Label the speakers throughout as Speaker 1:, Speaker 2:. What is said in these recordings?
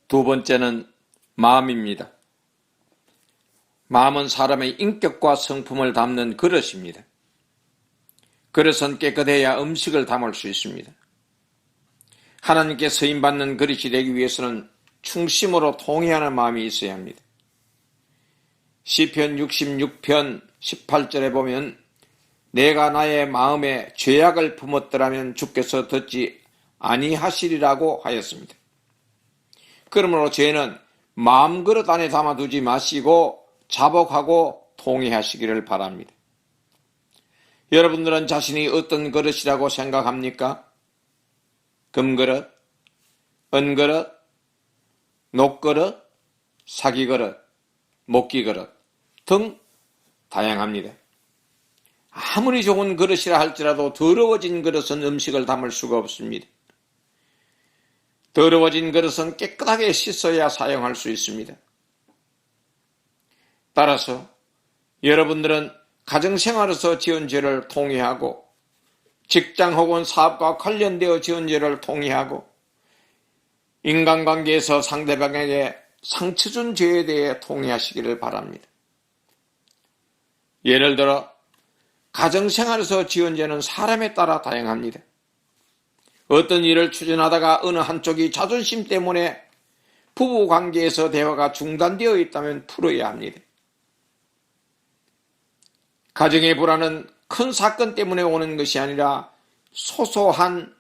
Speaker 1: 두 번째는 마음입니다. 마음은 사람의 인격과 성품을 담는 그릇입니다. 그릇은 깨끗해야 음식을 담을 수 있습니다. 하나님께 쓰임받는 그릇이 되기 위해서는 충심으로 통회하는 마음이 있어야 합니다. 시편 66편 18절에 보면 내가 나의 마음에 죄악을 품었더라면 주께서 듣지 아니하시리라고 하였습니다. 그러므로 죄는 마음그릇 안에 담아두지 마시고 자복하고 통회하시기를 바랍니다. 여러분들은 자신이 어떤 그릇이라고 생각합니까? 금그릇, 은그릇, 녹그릇, 사기그릇, 목기그릇 등 다양합니다. 아무리 좋은 그릇이라 할지라도 더러워진 그릇은 음식을 담을 수가 없습니다. 더러워진 그릇은 깨끗하게 씻어야 사용할 수 있습니다. 따라서 여러분들은 가정생활에서 지은 죄를 통회하고 직장 혹은 사업과 관련되어 지은 죄를 통회하고 인간관계에서 상대방에게 상처 준 죄에 대해 통회하시기를 바랍니다. 예를 들어 가정생활에서 지은 죄는 사람에 따라 다양합니다. 어떤 일을 추진하다가 어느 한쪽이 자존심 때문에 부부관계에서 대화가 중단되어 있다면 풀어야 합니다. 가정의 불화는 큰 사건 때문에 오는 것이 아니라 소소한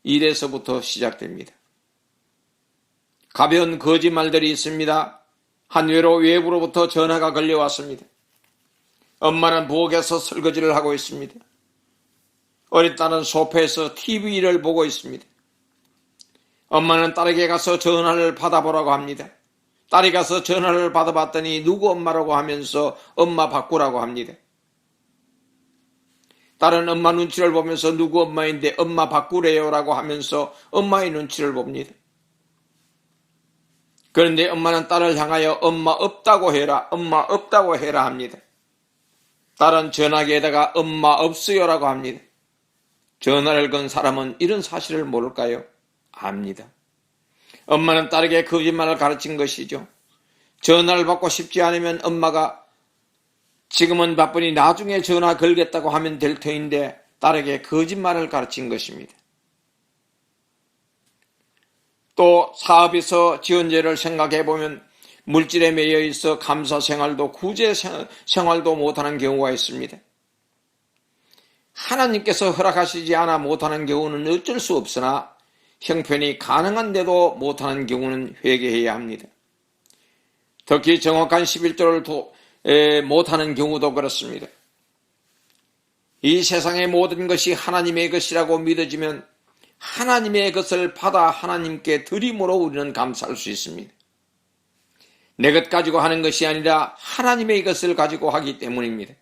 Speaker 1: 일에서부터 시작됩니다. 가벼운 거짓말들이 있습니다. 한 외부로부터 전화가 걸려왔습니다. 엄마는 부엌에서 설거지를 하고 있습니다. 어린 딸은 소파에서 TV를 보고 있습니다. 엄마는 딸에게 가서 전화를 받아보라고 합니다. 딸이 가서 전화를 받아봤더니 누구 엄마라고 하면서 엄마 바꾸라고 합니다. 딸은 엄마 눈치를 보면서 누구 엄마인데 엄마 바꾸래요라고 하면서 엄마의 눈치를 봅니다. 그런데 엄마는 딸을 향하여 엄마 없다고 해라, 엄마 없다고 해라 합니다. 딸은 전화기에다가 엄마 없어요라고 합니다. 전화를 건 사람은 이런 사실을 모를까요? 압니다. 엄마는 딸에게 거짓말을 가르친 것이죠. 전화를 받고 싶지 않으면 엄마가 지금은 바쁘니 나중에 전화 걸겠다고 하면 될 터인데 딸에게 거짓말을 가르친 것입니다. 또 사업에서 지은 죄를 생각해보면 물질에 매여 있어 감사 생활도 구제 생활도 못하는 경우가 있습니다. 하나님께서 허락하시지 않아 못하는 경우는 어쩔 수 없으나 형편이 가능한데도 못하는 경우는 회개해야 합니다. 특히 정확한 11조를 못하는 경우도 그렇습니다. 이 세상의 모든 것이 하나님의 것이라고 믿어지면 하나님의 것을 받아 하나님께 드림으로 우리는 감사할 수 있습니다. 내 것 가지고 하는 것이 아니라 하나님의 것을 가지고 하기 때문입니다.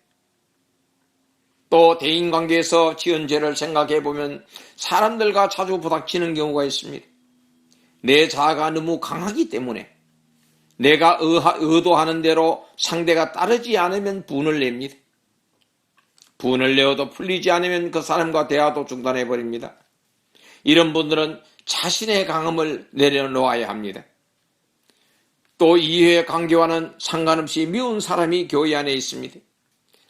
Speaker 1: 또 대인관계에서 지은 죄를 생각해보면 사람들과 자주 부닥치는 경우가 있습니다. 내 자아가 너무 강하기 때문에 내가 의도하는 대로 상대가 따르지 않으면 분을 냅니다. 분을 내어도 풀리지 않으면 그 사람과 대화도 중단해버립니다. 이런 분들은 자신의 강함을 내려놓아야 합니다. 또 이해 관계와는 상관없이 미운 사람이 교회 안에 있습니다.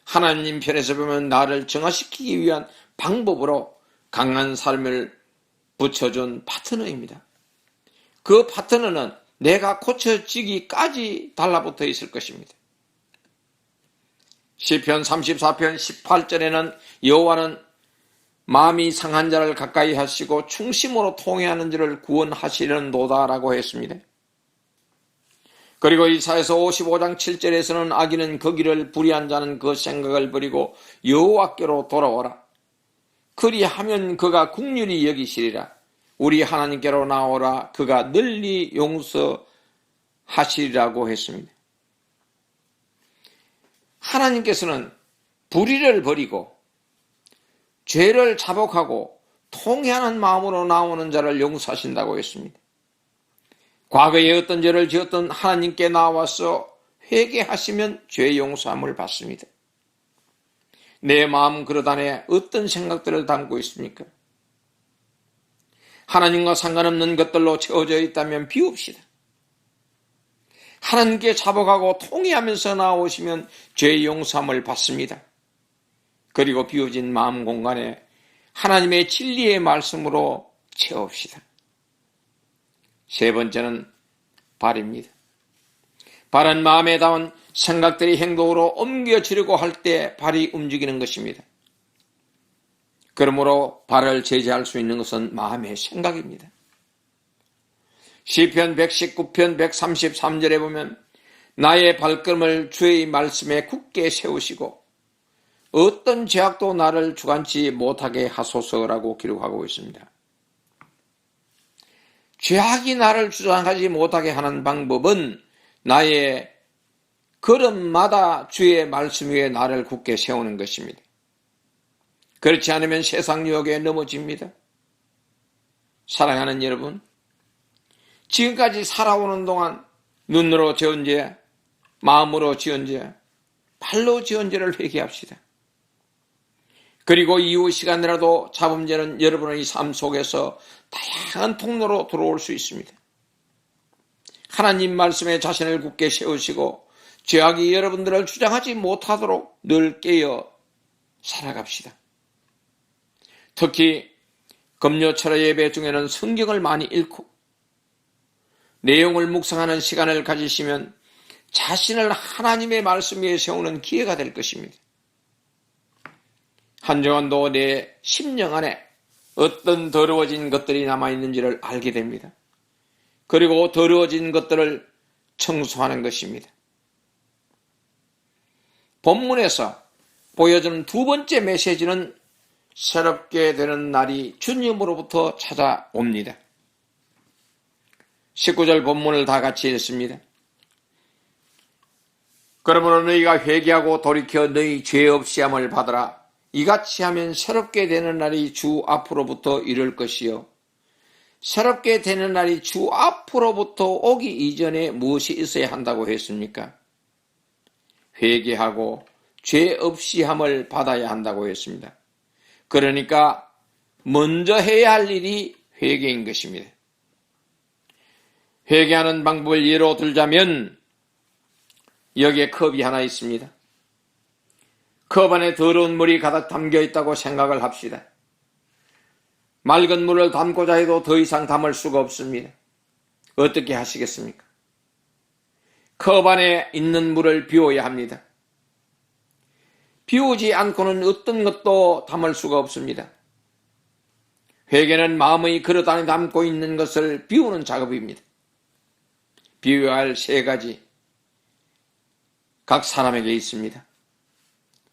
Speaker 1: 하나님 편에서 보면 나를 정화시키기 위한 방법으로 강한 삶을 붙여준 파트너입니다. 그 파트너는 내가 고쳐지기까지 달라붙어 있을 것입니다. 시편 34편 18절에는 여호와는 마음이 상한 자를 가까이 하시고 충심으로 통회하는 자를 구원하시려노다라고 했습니다. 그리고 이사야서 55장 7절에서는 악인은 거기를 불의한 자는 그 생각을 버리고 여호와께로 돌아오라. 그리하면 그가 긍휼히 여기시리라. 우리 하나님께로 나오라. 그가 널리 용서하시리라고 했습니다. 하나님께서는 불의를 버리고 죄를 자복하고 통회하는 마음으로 나오는 자를 용서하신다고 했습니다. 과거에 어떤 죄를 지었던 하나님께 나와서 회개하시면 죄 용서함을 받습니다. 내 마음 그릇 안에 어떤 생각들을 담고 있습니까? 하나님과 상관없는 것들로 채워져 있다면 비웁시다. 하나님께 자복하고 통회하면서 나오시면 죄 용서함을 받습니다. 그리고 비워진 마음 공간에 하나님의 진리의 말씀으로 채웁시다. 세 번째는 발입니다. 발은 마음에 담은 생각들이 행동으로 옮겨지려고 할 때 발이 움직이는 것입니다. 그러므로 발을 제재할 수 있는 것은 마음의 생각입니다. 시편 119편 133절에 보면 나의 발걸음을 주의 말씀에 굳게 세우시고 어떤 죄악도 나를 주관치 못하게 하소서라고 기록하고 있습니다. 죄악이 나를 주장하지 못하게 하는 방법은 나의 걸음마다 주의 말씀 위에 나를 굳게 세우는 것입니다. 그렇지 않으면 세상 유혹에 넘어집니다. 사랑하는 여러분, 지금까지 살아오는 동안 눈으로 지은 죄, 마음으로 지은 죄, 발로 지은 죄를 회개합시다. 그리고 이후 시간이라도 잡음죄는 여러분의 삶 속에서 다양한 통로로 들어올 수 있습니다. 하나님 말씀에 자신을 굳게 세우시고 죄악이 여러분들을 주장하지 못하도록 늘 깨어 살아갑시다. 특히 금요철의 예배 중에는 성경을 많이 읽고 내용을 묵상하는 시간을 가지시면 자신을 하나님의 말씀 위에 세우는 기회가 될 것입니다. 한정환도 내 심령 안에 어떤 더러워진 것들이 남아있는지를 알게 됩니다. 그리고 더러워진 것들을 청소하는 것입니다. 본문에서 보여주는 두 번째 메시지는 새롭게 되는 날이 주님으로부터 찾아옵니다. 19절 본문을 다 같이 읽습니다. 그러므로 너희가 회개하고 돌이켜 너희 죄 없이 함을 받으라. 이같이 하면 새롭게 되는 날이 주 앞으로부터 이룰 것이요. 새롭게 되는 날이 주 앞으로부터 오기 이전에 무엇이 있어야 한다고 했습니까? 회개하고 죄 없이 함을 받아야 한다고 했습니다. 그러니까 먼저 해야 할 일이 회개인 것입니다. 회개하는 방법을 예로 들자면 여기에 컵이 하나 있습니다. 컵 안에 더러운 물이 가득 담겨 있다고 생각을 합시다. 맑은 물을 담고자 해도 더 이상 담을 수가 없습니다. 어떻게 하시겠습니까? 컵 안에 있는 물을 비워야 합니다. 비우지 않고는 어떤 것도 담을 수가 없습니다. 회개는 마음의 그릇 안에 담고 있는 것을 비우는 작업입니다. 비워야 할 세 가지 각 사람에게 있습니다.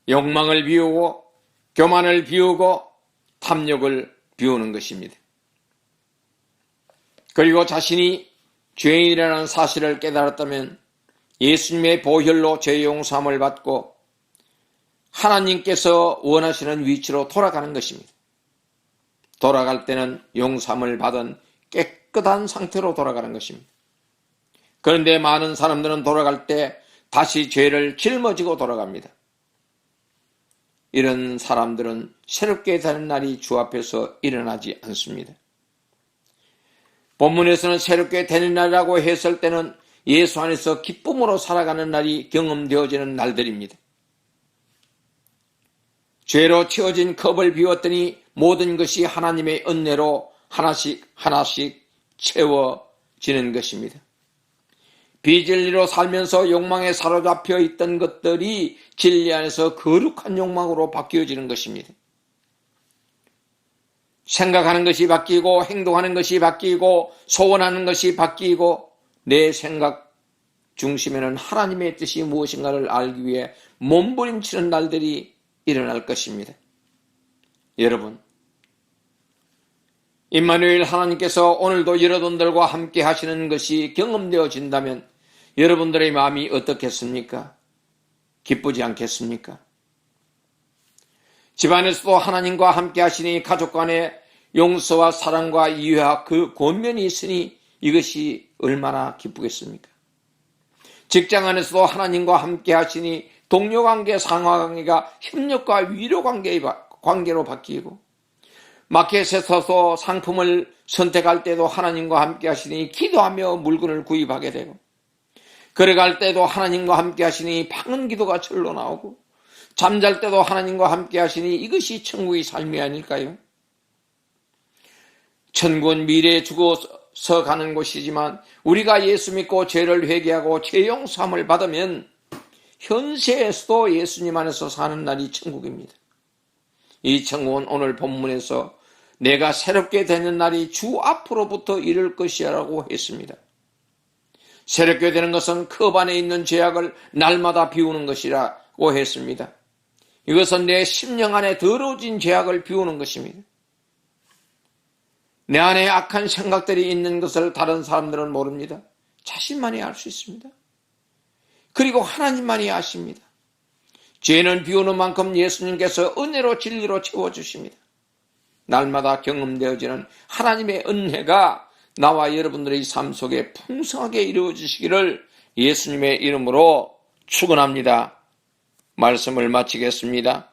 Speaker 1: 욕망을 비우고 교만을 비우고 탐욕을 비우는 것입니다. 그리고 자신이 죄인이라는 사실을 깨달았다면 예수님의 보혈로 죄 용서함을 받고 하나님께서 원하시는 위치로 돌아가는 것입니다. 돌아갈 때는 용서함을 받은 깨끗한 상태로 돌아가는 것입니다. 그런데 많은 사람들은 돌아갈 때 다시 죄를 짊어지고 돌아갑니다. 이런 사람들은 새롭게 되는 날이 주 앞에서 일어나지 않습니다. 본문에서는 새롭게 되는 날이라고 했을 때는 예수 안에서 기쁨으로 살아가는 날이 경험되어지는 날들입니다. 죄로 채워진 컵을 비웠더니 모든 것이 하나님의 은혜로 하나씩 채워지는 것입니다. 비진리로 살면서 욕망에 사로잡혀 있던 것들이 진리 안에서 거룩한 욕망으로 바뀌어지는 것입니다. 생각하는 것이 바뀌고 행동하는 것이 바뀌고 소원하는 것이 바뀌고 내 생각 중심에는 하나님의 뜻이 무엇인가를 알기 위해 몸부림치는 날들이 일어날 것입니다. 여러분, 임마누엘 하나님께서 오늘도 여러분들과 함께 하시는 것이 경험되어진다면 여러분들의 마음이 어떻겠습니까? 기쁘지 않겠습니까? 집안에서도 하나님과 함께 하시니 가족 간에 용서와 사랑과 이해와 그 권면이 있으니 이것이 얼마나 기쁘겠습니까? 직장 안에서도 하나님과 함께 하시니 동료관계, 상하관계가 협력과 위로관계로 바뀌고 마켓에서도 상품을 선택할 때도 하나님과 함께 하시니 기도하며 물건을 구입하게 되고 걸어갈 때도 하나님과 함께 하시니 방언 기도가 절로 나오고, 잠잘 때도 하나님과 함께 하시니 이것이 천국의 삶이 아닐까요? 천국은 미래에 죽어서 가는 곳이지만 우리가 예수 믿고 죄를 회개하고 죄 용서함을 받으면 현세에서도 예수님 안에서 사는 날이 천국입니다. 이 천국은 오늘 본문에서 내가 새롭게 되는 날이 주 앞으로부터 이를 것이라고 했습니다. 새롭게 되는 것은 컵 안에 있는 죄악을 날마다 비우는 것이라고 했습니다. 이것은 내 심령 안에 더러워진 죄악을 비우는 것입니다. 내 안에 악한 생각들이 있는 것을 다른 사람들은 모릅니다. 자신만이 알 수 있습니다. 그리고 하나님만이 아십니다. 죄는 비우는 만큼 예수님께서 은혜로 진리로 채워주십니다. 날마다 경험되어지는 하나님의 은혜가 나와 여러분들의 삶 속에 풍성하게 이루어지시기를 예수님의 이름으로 축원합니다. 말씀을 마치겠습니다.